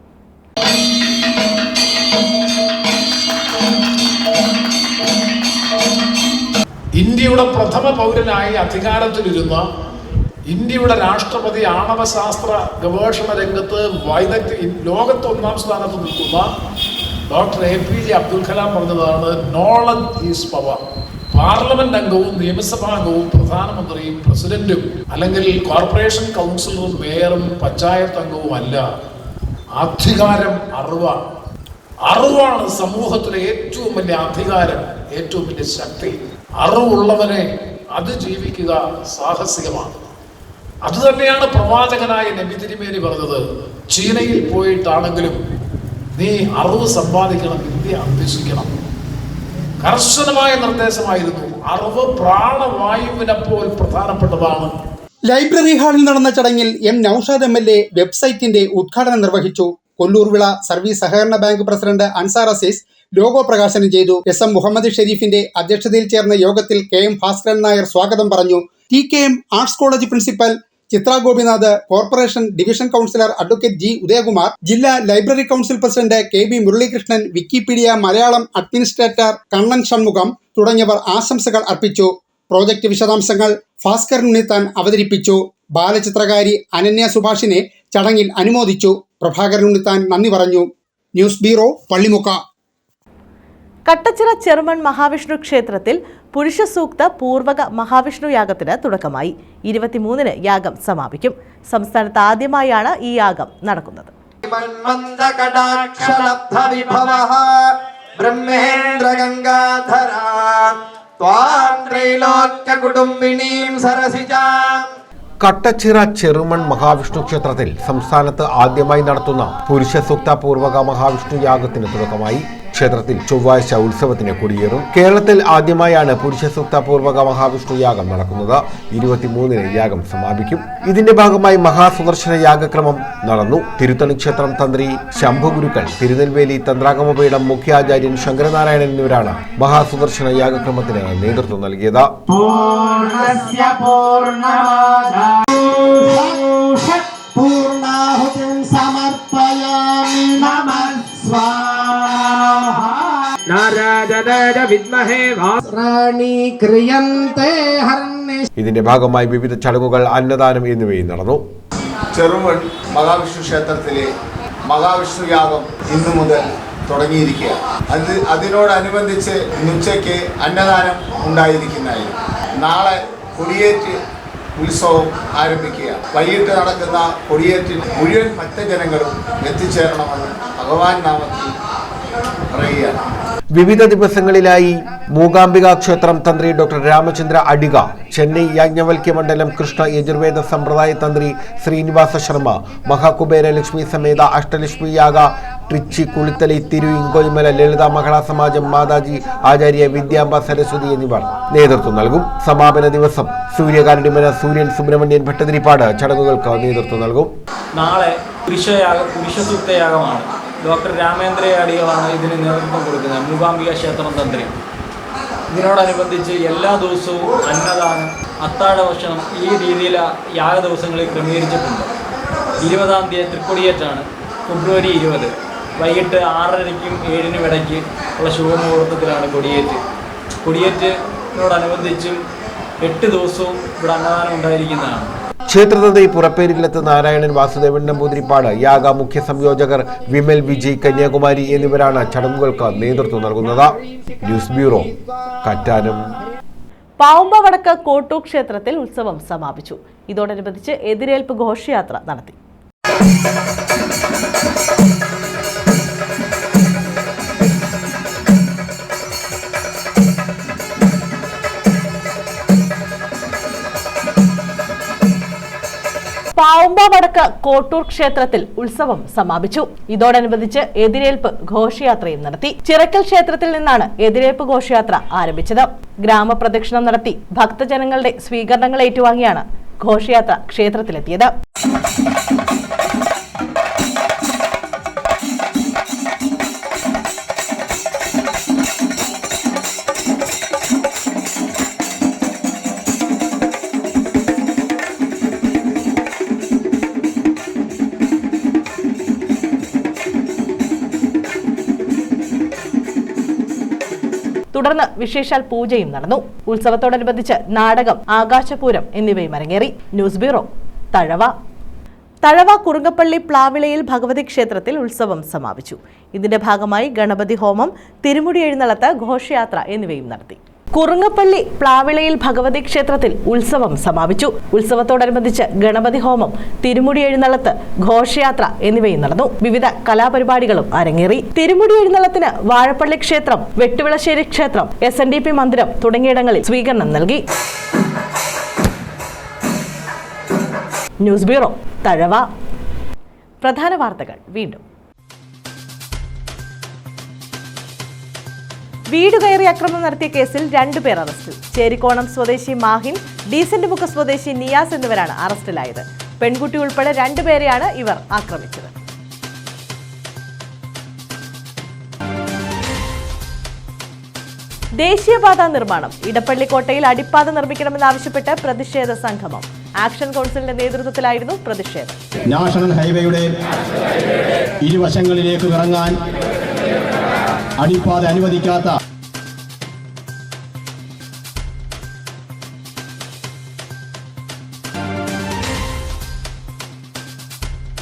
Speaker 6: ഇന്ത്യയുടെ പ്രഥമ പൗരനായി അധികാരത്തിലിരുന്ന ഇന്ത്യയുടെ രാഷ്ട്രപതി ആണവശാസ്ത്ര ഗവേഷണ രംഗത്ത് ലോകത്ത് 1-ാം സ്ഥാനത്ത് നിൽക്കുന്ന ഡോക്ടർ APJ അബ്ദുൽ കലാം പറഞ്ഞതാണ്, നോളജ് ഈസ് പവർ. പാർലമെന്റ് അംഗവും നിയമസഭാ അംഗവും പ്രധാനമന്ത്രിയും പ്രസിഡന്റും അല്ലെങ്കിൽ കോർപ്പറേഷൻ കൗൺസിലറും മേയറും പഞ്ചായത്ത് അംഗവും അല്ല. അധികാരം അറിവാണ്. അറിവാണ് സമൂഹത്തിലെ ഏറ്റവും വലിയ അധികാരം, ഏറ്റവും വലിയ ശക്തി. അറിവുള്ളവനെ അതിജീവിക്കുക സാഹസികമാണ്. അതുതന്നെയാണ് പ്രവാചകനായ നബി തിരുമേനി പറഞ്ഞത്. ചീനയിൽ പോയിട്ടാണെങ്കിലും നീ അറിവ് സമ്പാദിക്കണം, വിദ്യ അഭ്യസിക്കണം. കർശനമായ നിർദ്ദേശമായിരുന്നു. അറിവ് പ്രാണവായുവിനെപ്പോൾ പ്രധാനപ്പെട്ടതാണ്.
Speaker 3: ലൈബ്രറി ഹാളിൽ നടന്ന ചടങ്ങിൽ നൌഷാദ് MLA വെബ്സൈറ്റിന്റെ ഉദ്ഘാടനം നിർവഹിച്ചു. കൊല്ലൂർവിള സർവീസ് സഹകരണ bank president Ansar Azeez logo പ്രകാശനം ചെയ്തു. SM മുഹമ്മദ് ഷെരീഫിന്റെ അധ്യക്ഷതയിൽ ചേർന്ന യോഗത്തിൽ KM ഭാസ്കരൻ നായർ സ്വാഗതം പറഞ്ഞു. TKM arts college principal Chitra Gopinath, corporation division councillor advocate G Udayakumar, ജില്ലാ library council president KB Muralikrishnan, Wikipedia Malayalam administrator Kannan Shanmugham തുടങ്ങിയവർ ആശംസകൾ അർപ്പിച്ചു. പ്രോജക്ട് വിശദാംശങ്ങൾ ഭാസ്കരൻ ഉണ്ണിത്താൻ അവതരിപ്പിച്ചു. ബാലചിത്രകാരി അനന്യ സുഭാഷിനെ ചടങ്ങിൽ അനുമോദിച്ചു. പ്രഭാകരൻ ഉണ്ണിത്താൻ നന്ദി പറഞ്ഞു. News bureau, Pallimukku.
Speaker 1: കട്ടച്ചിറ ചെറുമൺ മഹാവിഷ്ണു ക്ഷേത്രത്തിൽ പുരുഷ സൂക്ത പൂർവക മഹാവിഷ്ണു യാഗത്തിന് തുടക്കമായി. 23-ന് യാഗം സമാപിക്കും. സംസ്ഥാനത്ത് ആദ്യമായാണ് ഈ യാഗം നടക്കുന്നത്.
Speaker 11: കട്ടച്ചിറ ചെറുമൺ മഹാവിഷ്ണു ക്ഷേത്രത്തിൽ സംസ്ഥാനത്ത് ആദ്യമായി നടത്തുന്ന പുരുഷ സൂക്ത പൂർവക മഹാവിഷ്ണു യാഗത്തിന് തുടക്കമായി. ക്ഷേത്രത്തിൽ ചൊവ്വാഴ്ച ഉത്സവത്തിന് കൊടിയേറും. കേരളത്തിൽ ആദ്യമായാണ് പുരുഷ സൂക്ത പൂർവക മഹാവിഷ്ണു യാഗം നടക്കുന്നത്. 23-ന് യാഗം സമാപിക്കും. ഇതിന്റെ ഭാഗമായി മഹാസുദർശന യാഗക്രമം നടന്നു. തിരുത്തണി ക്ഷേത്രം തന്ത്രി ശംഭു ഗുരുക്കൾ, തിരുനെൽവേലി തന്ത്രാഗമപീഠം മുഖ്യാചാര്യൻ ശങ്കരനാരായണൻ എന്നിവരാണ് മഹാസുദർശന യാഗക്രമത്തിന് നേതൃത്വം നൽകിയത്. ഇതിന്റെ ഭാഗമായി വിവിധ ചടങ്ങുകൾ, അന്നദാനം എന്നിവയും നടന്നു.
Speaker 14: ചെറുമൺ മഹാവിഷ്ണു ക്ഷേത്രത്തിലെ മഹാവിഷ്ണു യാഗം ഇന്നു മുതൽ തുടങ്ങിയിരിക്കുകയാണ്. അതിനോടനുബന്ധിച്ച് ഉച്ചയ്ക്ക് അന്നദാനം ഉണ്ടായിരിക്കുന്നതായിരുന്നു. നാളെ കൊടിയേറ്റ് ഉത്സവം ആരംഭിക്കുക. വൈകിട്ട് നടക്കുന്ന കൊടിയേറ്റിൽ മുഴുവൻ ഭക്തജനങ്ങളും എത്തിച്ചേരണമെന്ന് ഭഗവാൻ നാമത്തിൽ പറയുകയാണ്.
Speaker 11: വിവിധ ദിവസങ്ങളിലായി മൂകാംബിക ക്ഷേത്രം തന്ത്രി ഡോക്ടർ രാമചന്ദ്ര അഡിക, ചെന്നൈ യാജ്ഞവൽക്യ മണ്ഡലം കൃഷ്ണ യജുർവേദ സമ്പ്രദായ തന്ത്രി ശ്രീനിവാസ ശർമ്മ, മഹാകുബേര ലക്ഷ്മി സമേത അഷ്ടലക്ഷ്മി യാഗ ട്രിച്ചി കുളിത്തലി തിരു ഇങ്കോയ്മല ലളിത മഹിളാ സമാജം മാതാജി ആചാര്യ വിദ്യാംബ സരസ്വതി എന്നിവർ നേതൃത്വം നൽകും. സമാപന ദിവസം സൂര്യകാരുണ്യമന സൂര്യൻ സുബ്രഹ്മണ്യൻ ഭട്ടതിരിപ്പാട് ചടങ്ങുകൾക്ക് നേതൃത്വം നൽകും.
Speaker 15: നാളെ പുരുഷ സൂക്തയാഗമാണ്. ഡോക്ടർ രാമേന്ദ്ര അടികളാണ് ഇതിന് നേതൃത്വം കൊടുക്കുന്നത്, മൂകാംബിക ക്ഷേത്രം തന്ത്രി. ഇതിനോടനുബന്ധിച്ച് എല്ലാ ദിവസവും അന്നദാനം, അത്താഴ ഭക്ഷണം ഈ രീതിയിൽ യാഗ ദിവസങ്ങളിൽ ക്രമീകരിച്ചിട്ടുണ്ട്. 20-ാം തീയതി തൃക്കൊടിയേറ്റാണ്. ഫെബ്രുവരി 20 വൈകിട്ട് 6:30-നും 7-നും ഇടയ്ക്ക് ഉള്ള ശുഭമുഹൂർത്തത്തിലാണ് കൊടിയേറ്റ്. കൊടിയേറ്റിനോടനുബന്ധിച്ചും 8 ദിവസവും ഇവിടെ അന്നദാനം ഉണ്ടായിരിക്കുന്നതാണ്.
Speaker 11: ക്ഷേത്രതന്ത്രി പുറപ്പേരിലത്ത് നാരായണൻ, വാസുദേവൻ നമ്പൂതിരിപ്പാട്, യാഗ മുഖ്യ സംയോജകർ വിമൽ വിജയ്, കന്യാകുമാരി എന്നിവരാണ് ചടങ്ങുകൾക്ക് നേതൃത്വം നൽകുന്നത്. News bureau, Kattanam.
Speaker 1: പാവുമ്പ വടക്ക് കോട്ടൂർ ക്ഷേത്രത്തിൽ ഉത്സവം സമാപിച്ചു. ഇതോടനുബന്ധിച്ച് എതിരേൽപ്പ് ഘോഷയാത്ര നടത്തി. പാവുമ്പ വടക്ക് കോട്ടൂർ ക്ഷേത്രത്തിൽ ഉത്സവം സമാപിച്ചു. ഇതോടനുബന്ധിച്ച് എതിരേൽപ്പ് ഘോഷയാത്രയും നടത്തി. ചിറക്കൽ ക്ഷേത്രത്തിൽ നിന്നാണ് എതിരേൽപ്പ് ഘോഷയാത്ര ആരംഭിച്ചത്. ഗ്രാമപ്രദക്ഷിണം നടത്തി ഭക്തജനങ്ങളുടെ സ്വീകരണങ്ങൾ ഏറ്റുവാങ്ങിയാണ് ഘോഷയാത്ര ക്ഷേത്രത്തിലെത്തിയത്. തുടർന്ന് വിശേഷാൽ പൂജയും നടന്നു. ഉത്സവത്തോടനുബന്ധിച്ച് നാടകം, ആകാശപൂരം എന്നിവയും അരങ്ങേറി. News bureau, Thazhava. തഴവ കുറുങ്ങപ്പള്ളി പ്ലാവിളയിൽ ഭഗവതി ക്ഷേത്രത്തിൽ ഉത്സവം സമാപിച്ചു. ഇതിന്റെ ഭാഗമായി ഗണപതി ഹോമം, തിരുമുടി എഴുന്നള്ളത്ത്, ഘോഷയാത്ര എന്നിവയും നടത്തി. കുറുങ്ങപ്പള്ളി പ്ലാവിളയിൽ ഭഗവതി ക്ഷേത്രത്തിൽ ഉത്സവം സമാപിച്ചു. ഉത്സവത്തോടനുബന്ധിച്ച് ഗണപതി ഹോമം, തിരുമുടി എഴുന്നള്ളത്ത്, ഘോഷയാത്ര എന്നിവയും നടന്നു. വിവിധ കലാപരിപാടികളും അരങ്ങേറി. തിരുമുടി എഴുന്നള്ളത്തിന് വാഴപ്പള്ളി ക്ഷേത്രം, വെട്ടുവിളശ്ശേരി ക്ഷേത്രം, SNDP മന്ദിരം തുടങ്ങിയിടങ്ങളിൽ സ്വീകരണം നൽകി. News bureau, Thazhava. പ്രധാന വാർത്തകൾ വീണ്ടും. വീട് കയറി അക്രമം നടത്തിയ കേസിൽ 2 പേർ അറസ്റ്റിൽ. ചേരിക്കോണം സ്വദേശി മാഹിൻ, ഡീസന്റ് മുക്ക് സ്വദേശി നിയാസ് എന്നിവരാണ് അറസ്റ്റിലായത്. പെൺകുട്ടി ഉൾപ്പെടെ 2 പേരെയാണ് ഇവർ ആക്രമിച്ചത്. ദേശീയപാത നിർമ്മാണം. ഇടപ്പള്ളിക്കോട്ടയിൽ അടിപ്പാത നിർമ്മിക്കണമെന്നാവശ്യപ്പെട്ട് പ്രതിഷേധ സംഗമം. ആക്ഷൻ കൗൺസിലിന്റെ നേതൃത്വത്തിലായിരുന്നു പ്രതിഷേധം.
Speaker 2: നാഷണൽ ഹൈവേയുടെ ഇരുവശങ്ങളിലേക്ക് ഇറങ്ങാൻ അടിപ്പാത അനുവദിക്കാത്ത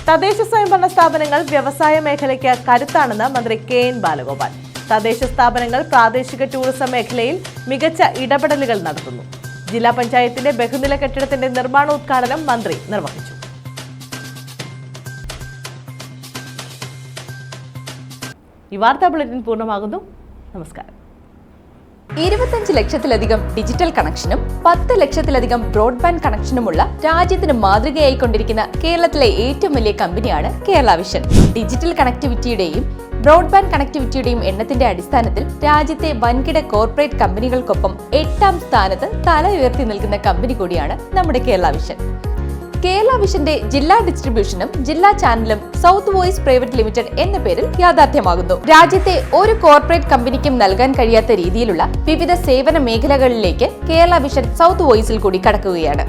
Speaker 1: തദ്ദേശ സ്വയംഭരണ സ്ഥാപനങ്ങൾ വ്യവസായ മേഖലയ്ക്ക് കരുത്താണെന്ന് മന്ത്രി KN ബാലഗോപാൽ. തദ്ദേശ സ്ഥാപനങ്ങൾ പ്രാദേശിക ടൂറിസം മേഖലയിൽ മികച്ച ഇടപെടലുകൾ നടത്തുന്നു. ജില്ലാ പഞ്ചായത്തിന്റെ ബഹുനില കെട്ടിടത്തിന്റെ നിർമ്മാണോദ്ഘാടനം മന്ത്രി നിർവഹിച്ചു. ഈ വാർത്താ ബുള്ളറ്റിൻ പൂർണ്ണമാകുന്നു. നമസ്കാരം.
Speaker 16: 25 ലക്ഷത്തിലധികം ഡിജിറ്റൽ കണക്ഷനും 10 ലക്ഷത്തിലധികം ബ്രോഡ്ബാൻഡ് കണക്ഷനുമുള്ള രാജ്യത്തിന് മാതൃകയായിക്കൊണ്ടിരിക്കുന്ന കേരളത്തിലെ ഏറ്റവും വലിയ കമ്പനിയാണ് കേരള വിഷൻ. ഡിജിറ്റൽ കണക്ടിവിറ്റിയുടെയും ബ്രോഡ്ബാൻഡ് കണക്ടിവിറ്റിയുടെയും എണ്ണത്തിന്റെ അടിസ്ഥാനത്തിൽ രാജ്യത്തെ വൻകിട കോർപ്പറേറ്റ് കമ്പനികൾക്കൊപ്പം 8ാം സ്ഥാനത്ത് തല ഉയർത്തി നിൽക്കുന്ന കമ്പനി കൂടിയാണ് നമ്മുടെ കേരള വിഷൻ. കേരള വിഷന്റെ ജില്ലാ ഡിസ്ട്രിബ്യൂഷനും ജില്ലാ ചാനലും സൗത്ത് വോയിസ് പ്രൈവറ്റ് ലിമിറ്റഡ് എന്ന പേരിൽ യാഥാർത്ഥ്യമാകുന്നു. രാജ്യത്തെ ഒരു കോർപ്പറേറ്റ് കമ്പനിക്കും നൽകാൻ കഴിയാത്ത രീതിയിലുള്ള വിവിധ സേവന മേഖലകളിലേക്ക് കേരള വിഷൻ സൗത്ത് വോയിസിൽ കൂടി കടക്കുകയാണ്.